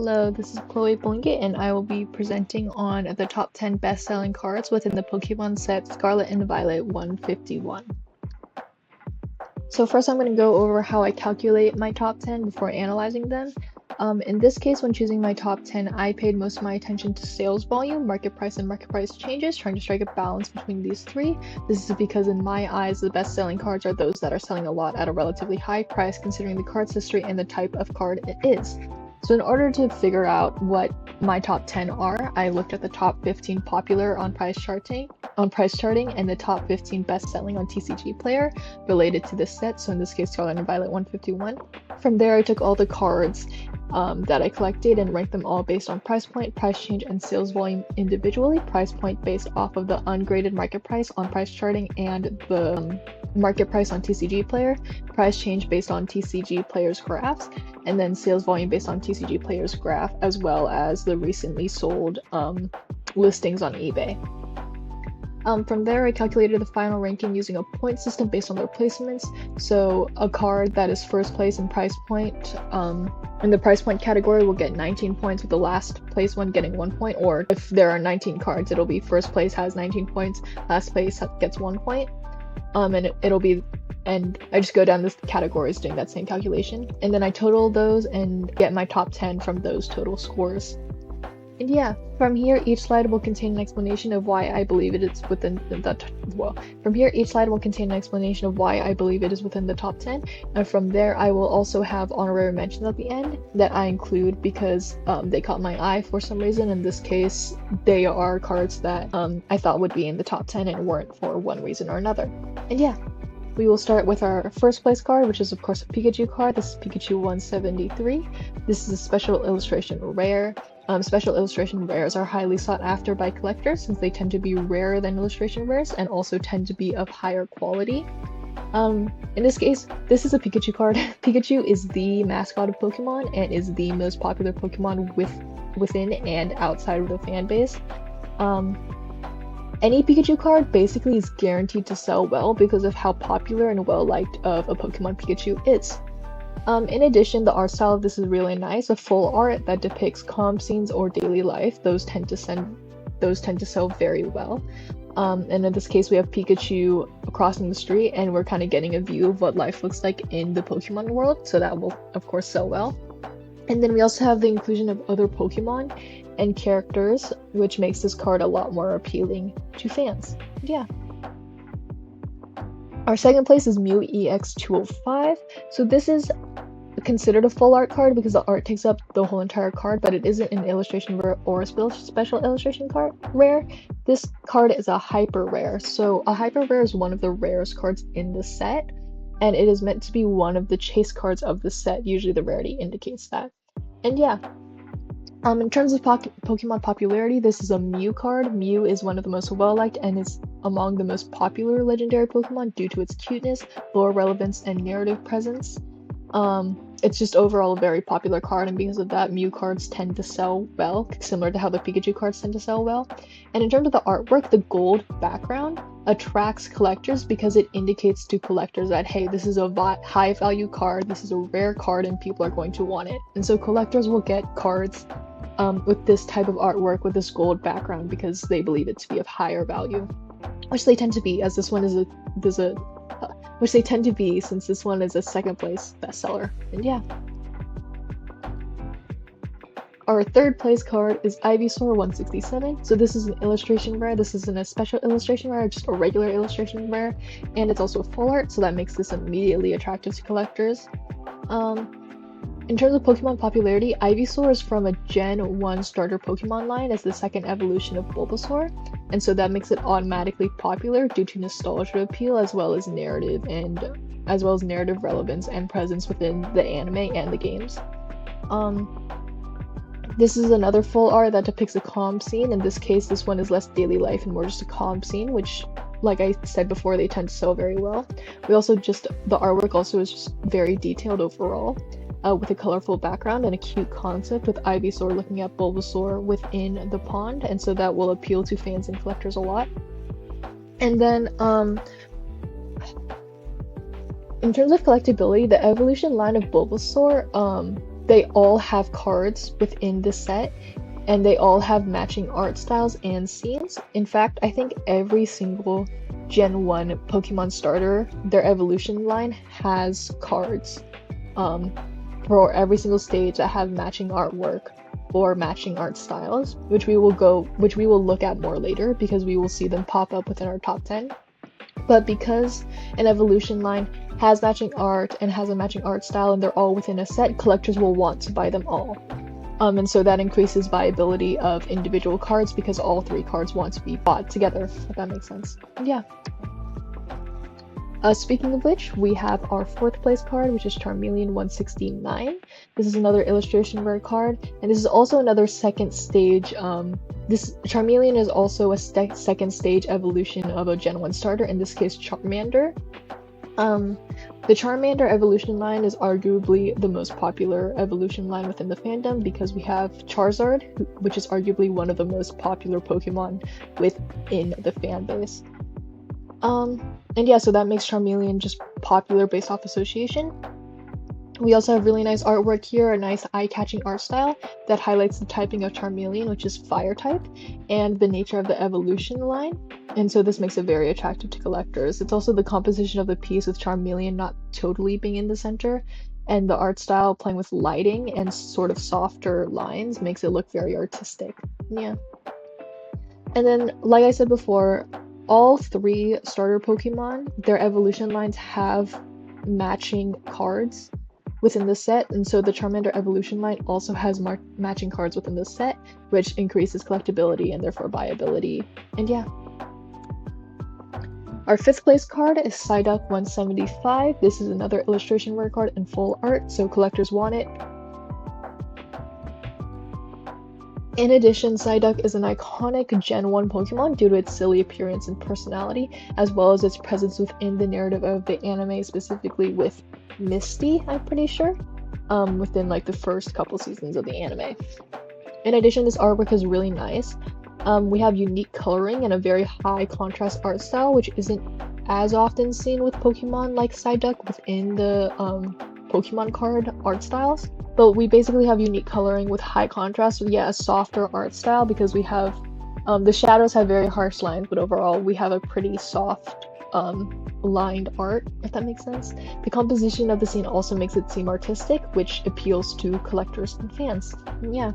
Hello, this is Chloe Blingett, and I will be presenting on the top 10 best-selling cards within the Pokemon set Scarlet and Violet 151. So first I'm going to go over how I calculate my top 10 before analyzing them. In this case, when choosing my top 10, I paid most of my attention to sales volume, market price, and market price changes, trying to strike a balance between these three. This is because in my eyes, the best-selling cards are those that are selling a lot at a relatively high price considering the card's history and the type of card it is. So in order to figure out what my top 10 are, I looked at the top 15 popular on price charting and the top 15 best-selling on TCG Player related to this set, so in this case Scarlet and Violet 151. From there I took all the cards that I collected and ranked them all based on price point, price change, and sales volume individually. Price point based off of the ungraded market price on price charting and the market price on TCG Player, price change based on TCG Player's graphs, and then sales volume based on TCG Player's graph, as well as the recently sold listings on eBay. From there, I calculated the final ranking using a point system based on their placements. So a card that is first place in price point, in the price point category will get 19 points, with the last place one getting 1 point. Or if there are 19 cards, it'll be first place has 19 points, last place gets 1 point. And I just go down this categories doing that same calculation. And then I total those and get my top 10 from those total scores. And yeah, from here each slide will contain an explanation of why I believe it is within the top 10, and from there I will also have honorary mentions at the end that I include because they caught my eye for some reason. In this case, they are cards that I thought would be in the top 10 and weren't for one reason or another. And yeah, we will start with our first place card, which is of course a Pikachu card. This is Pikachu 173. This is a special illustration rare. Special illustration rares are highly sought after by collectors since they tend to be rarer than illustration rares and also tend to be of higher quality. In this case, this is a Pikachu card. Pikachu is the mascot of Pokemon and is the most popular Pokemon within and outside of the fan base. Any Pikachu card basically is guaranteed to sell well because of how popular and well-liked of a Pokemon Pikachu is. In addition, the art style of this is really nice. A full art that depicts calm scenes or daily life. Those tend to sell very well. And in this case, we have Pikachu crossing the street, and we're kind of getting a view of what life looks like in the Pokemon world. So that will, of course, sell well. And then we also have the inclusion of other Pokemon and characters, which makes this card a lot more appealing to fans. Yeah. Our second place is Mew EX205. So this is considered a full art card because the art takes up the whole entire card, but it isn't an illustration rare or a special illustration card rare. This card is a hyper rare. So a hyper rare is one of the rarest cards in the set, and it is meant to be one of the chase cards of the set. Usually the rarity indicates that. And yeah, in terms of Pokemon popularity, this is a Mew card. Mew is one of the most well-liked and is among the most popular legendary Pokemon due to its cuteness, lore relevance, and narrative presence. It's just overall a very popular card, and because of that, Mew cards tend to sell well, similar to how the Pikachu cards tend to sell well. And in terms of the artwork, the gold background attracts collectors because it indicates to collectors that, hey, this is a high value card, this is a rare card, and people are going to want it. And so collectors will get cards with this type of artwork with this gold background because they believe it to be of higher value, which they tend to be, as this one is which they tend to be since this one is a second place bestseller. And yeah. Our third place card is Ivysaur 167. So this is an illustration rare. This isn't a special illustration rare, just a regular illustration rare, and it's also full art, so that makes this immediately attractive to collectors. In terms of Pokemon popularity, Ivysaur is from a Gen 1 starter Pokemon line as the second evolution of Bulbasaur, and so that makes it automatically popular due to nostalgia appeal as well as narrative relevance and presence within the anime and the games. This is another full art that depicts a calm scene. In this case, this one is less daily life and more just a calm scene, which, like I said before, they tend to sell very well. The artwork also is just very detailed overall. With a colorful background and a cute concept with Ivysaur looking at Bulbasaur within the pond, and so that will appeal to fans and collectors a lot. And then in terms of collectability, the evolution line of Bulbasaur they all have cards within the set, and they all have matching art styles and scenes. In fact, I think every single Gen 1 Pokemon starter, their evolution line has cards for every single stage that have matching artwork or matching art styles, which we will look at more later because we will see them pop up within our top 10. But because an evolution line has matching art and has a matching art style and they're all within a set, collectors will want to buy them all. And so that increases viability of individual cards because all 3 cards want to be bought together, if that makes sense. Yeah. Speaking of which, we have our 4th place card, which is Charmeleon 169. This is another illustration rare card, and this is also another second stage. This Charmeleon is also a second stage evolution of a Gen 1 starter, in this case Charmander. The Charmander evolution line is arguably the most popular evolution line within the fandom because we have Charizard, which is arguably one of the most popular Pokemon within the fan base. And yeah, so that makes Charmeleon just popular based off association. We also have really nice artwork here, a nice eye-catching art style that highlights the typing of Charmeleon, which is fire type, and the nature of the evolution line. And so this makes it very attractive to collectors. It's also the composition of the piece with Charmeleon not totally being in the center, and the art style playing with lighting and sort of softer lines makes it look very artistic. Yeah. And then, like I said before, all 3 starter Pokemon, their evolution lines have matching cards within the set, and so the Charmander evolution line also has matching cards within the set, which increases collectability and therefore viability. And yeah. Our 5th place card is Psyduck 175. This is another illustration rare card in full art, so collectors want it. In addition, Psyduck is an iconic Gen 1 Pokemon due to its silly appearance and personality, as well as its presence within the narrative of the anime, specifically with Misty, I'm pretty sure, within like the first couple seasons of the anime. In addition, this artwork is really nice. We have unique coloring and a very high contrast art style, which isn't as often seen with Pokemon like Psyduck within the Pokemon card art styles. But we basically have unique coloring with high contrast, yeah, a softer art style because we have the shadows have very harsh lines, but overall we have a pretty soft lined art, if that makes sense. The composition of the scene also makes it seem artistic, which appeals to collectors and fans. Yeah.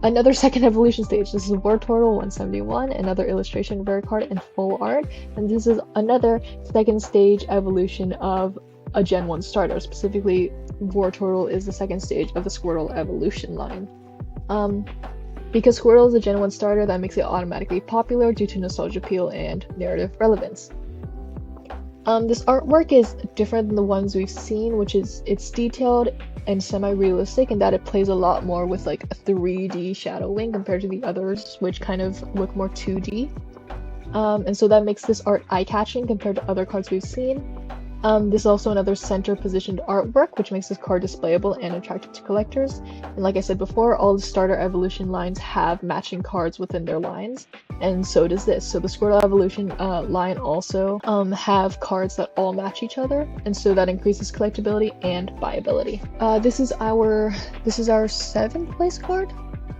Another second evolution stage. This is Wartortle 171, another illustration rare card in full art, and this is another second stage evolution of a Gen 1 starter. Specifically, Wartortle is the second stage of the Squirtle evolution line. Because Squirtle is a Gen 1 starter, that makes it automatically popular due to nostalgia appeal and narrative relevance. This artwork is different than the ones we've seen, which is it's detailed and semi-realistic in that it plays a lot more with like a 3D shadowing compared to the others, which kind of look more 2D. And so that makes this art eye-catching compared to other cards we've seen. This is also another center positioned artwork, which makes this card displayable and attractive to collectors. And like I said before, all the starter evolution lines have matching cards within their lines, and so does this. So the Squirtle evolution line also have cards that all match each other, and so that increases collectability and viability. This is our 7th place card?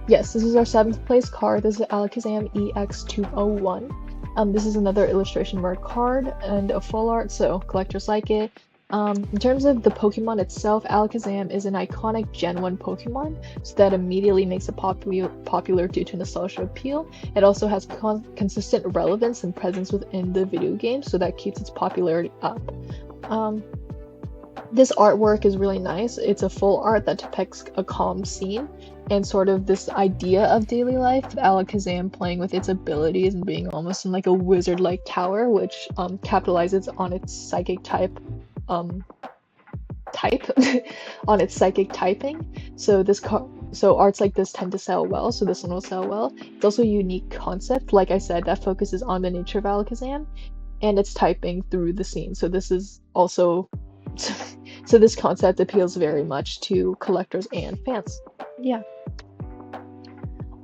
Yes, this is our 7th place card. This is Alakazam EX201. This is another illustration rare card and a full art, so collectors like it. In terms of the Pokemon itself, Alakazam is an iconic Gen 1 Pokemon, so that immediately makes it popular due to nostalgia appeal. It also has consistent relevance and presence within the video game, so that keeps its popularity up. This artwork is really nice. It's a full art that depicts a calm scene and sort of this idea of daily life, with Alakazam playing with its abilities and being almost in like a wizard-like tower, which capitalizes on its psychic on its psychic typing. So arts like this tend to sell well, so this one will sell well. It's also a unique concept, like I said, that focuses on the nature of Alakazam and its typing through the scene. So this is also so this concept appeals very much to collectors and fans. Yeah.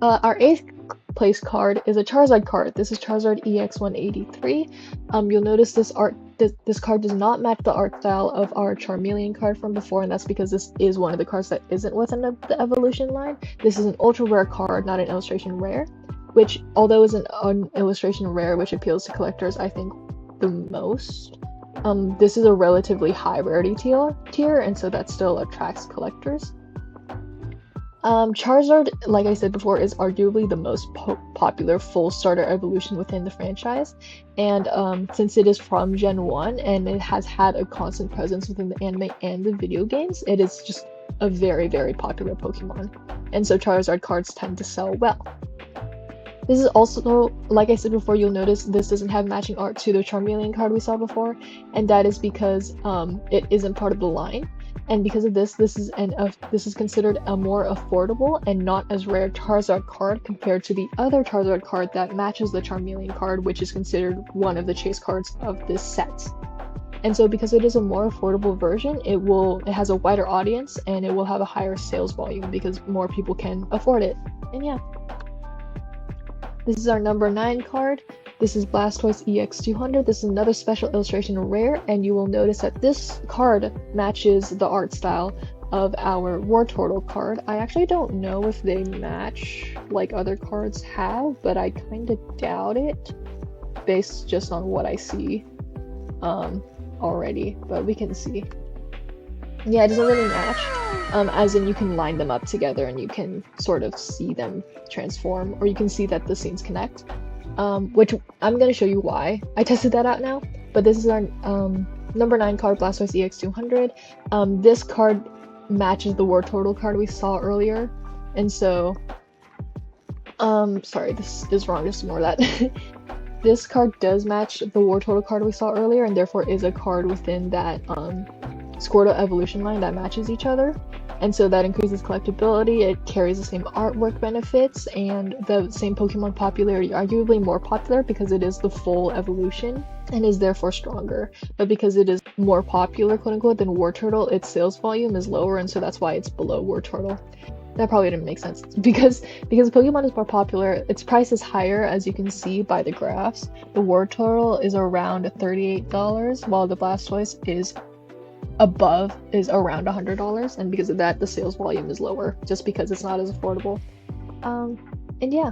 Our 8th place card is a Charizard card. This is Charizard EX183. You'll notice this art this card does not match the art style of our Charmeleon card from before, and that's because this is one of the cards that isn't within the evolution line. This is an ultra rare card, not an illustration rare, which, although is an illustration rare, which appeals to collectors, I think, the most. This is a relatively high rarity tier, and so that still attracts collectors. Charizard, like I said before, is arguably the most popular full starter evolution within the franchise, and since it is from Gen 1 and it has had a constant presence within the anime and the video games, it is just a very, very popular Pokemon, and so Charizard cards tend to sell well. This is also, like I said before, you'll notice this doesn't have matching art to the Charmeleon card we saw before, and that is because it isn't part of the line. And because of this, this is considered a more affordable and not as rare Charizard card compared to the other Charizard card that matches the Charmeleon card, which is considered one of the chase cards of this set. And so because it is a more affordable version, it has a wider audience and it will have a higher sales volume because more people can afford it. And yeah. This is our number 9 card. This is Blastoise EX200. This is another special illustration rare, and you will notice that this card matches the art style of our Wartortle card. I actually don't know if they match like other cards have, but I kind of doubt it based just on what I see already, but we can see. Yeah, it doesn't really match, as in you can line them up together and you can sort of see them transform, or you can see that the scenes connect. Which I'm going to show you why I tested that out now, but this is our number 9 card, Blastoise EX200. This card matches the Wartortle card we saw earlier, and so, sorry, this is wrong, just ignore that. This card does match the Wartortle card we saw earlier, and therefore is a card within that Squirtle evolution line that matches each other. And so that increases collectability, it carries the same artwork benefits, and the same Pokemon popularity, arguably more popular because it is the full evolution and is therefore stronger. But because it is more popular, quote unquote, than Wartortle, its sales volume is lower, and so that's why it's below Wartortle. That probably didn't make sense. Because Pokemon is more popular, its price is higher, as you can see by the graphs. The Wartortle is around $38, while the Blastoise is around $100, and because of that the sales volume is lower just because it's not as affordable. And yeah,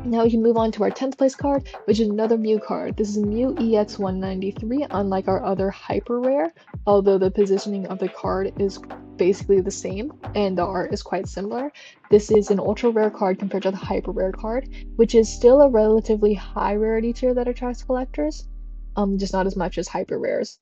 now we can move on to our 10th place card, which is another Mew card. This is Mew EX193. Unlike our other hyper rare, although the positioning of the card is basically the same and the art is quite similar, this is an ultra rare card compared to the hyper rare card, which is still a relatively high rarity tier that attracts collectors, just not as much as hyper rares.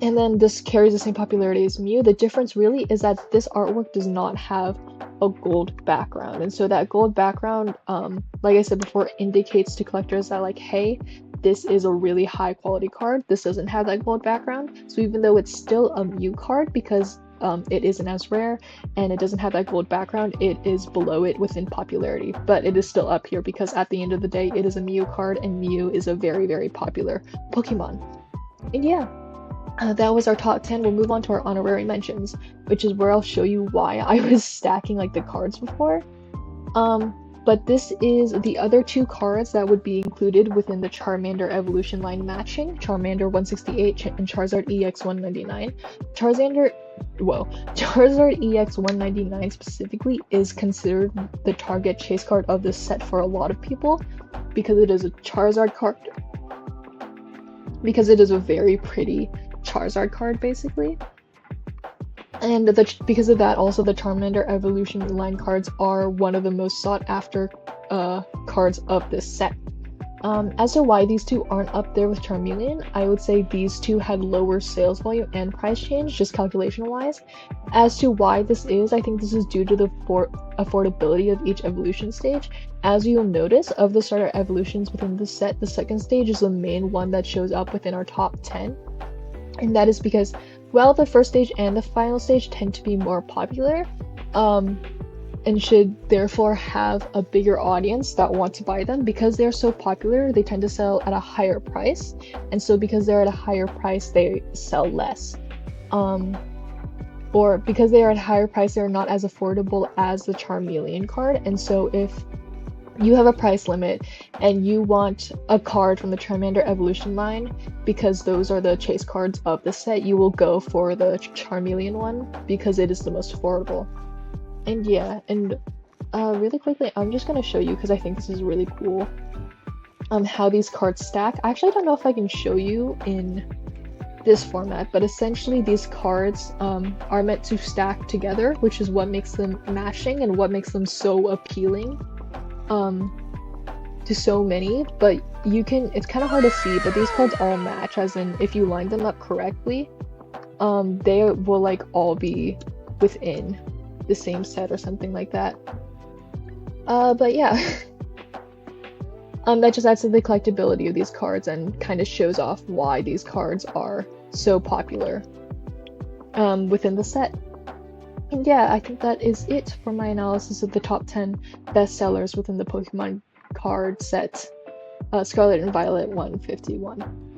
And then this carries the same popularity as Mew. The difference really is that this artwork does not have a gold background, and so that gold background, like I said before, indicates to collectors that, like, hey, this is a really high quality card. This doesn't have that gold background, so even though it's still a Mew card because it isn't as rare and it doesn't have that gold background, it is below it within popularity, but it is still up here because at the end of the day it is a Mew card, and Mew is a very, very popular Pokemon. And yeah, that was our top 10. We'll move on to our honorary mentions, which is where I'll show you why I was stacking like the cards before. But this is the other 2 cards that would be included within the Charmander evolution line matching, Charmander 168 and Charizard EX199. Charizard EX199 specifically is considered the target chase card of this set for a lot of people because it is a Charizard card, because it is a very pretty Charizard card basically, and because of that also the Charmander evolution line cards are one of the most sought after cards of this set. As to why these 2 aren't up there with Charmeleon, I would say these 2 had lower sales volume and price change, just calculation wise. As to why this is, I think this is due to the affordability of each evolution stage. As you'll notice, of the starter evolutions within the set, the second stage is the main one that shows up within our top 10. And that is because, well, the first stage and the final stage tend to be more popular, and should therefore have a bigger audience that want to buy them. Because they're so popular, they tend to sell at a higher price, and so because they're at a higher price, they sell less. Or because they are at a higher price, they're not as affordable as the Charmeleon card, and so if you have a price limit and you want a card from the Charmander evolution line, because those are the chase cards of the set, you will go for the Charmeleon one because it is the most affordable. And yeah, and really quickly, I'm just gonna show you because I think this is really cool. How these cards stack. I actually don't know if I can show you in this format, but essentially these cards are meant to stack together, which is what makes them matching and what makes them so appealing to so many. But you can, it's kind of hard to see, but these cards all match, as in if you line them up correctly, they will like all be within the same set or something like that. But yeah. That just adds to the collectability of these cards and kind of shows off why these cards are so popular within the set. And yeah, I think that is it for my analysis of the top 10 bestsellers within the Pokemon card set, Scarlet and Violet 151.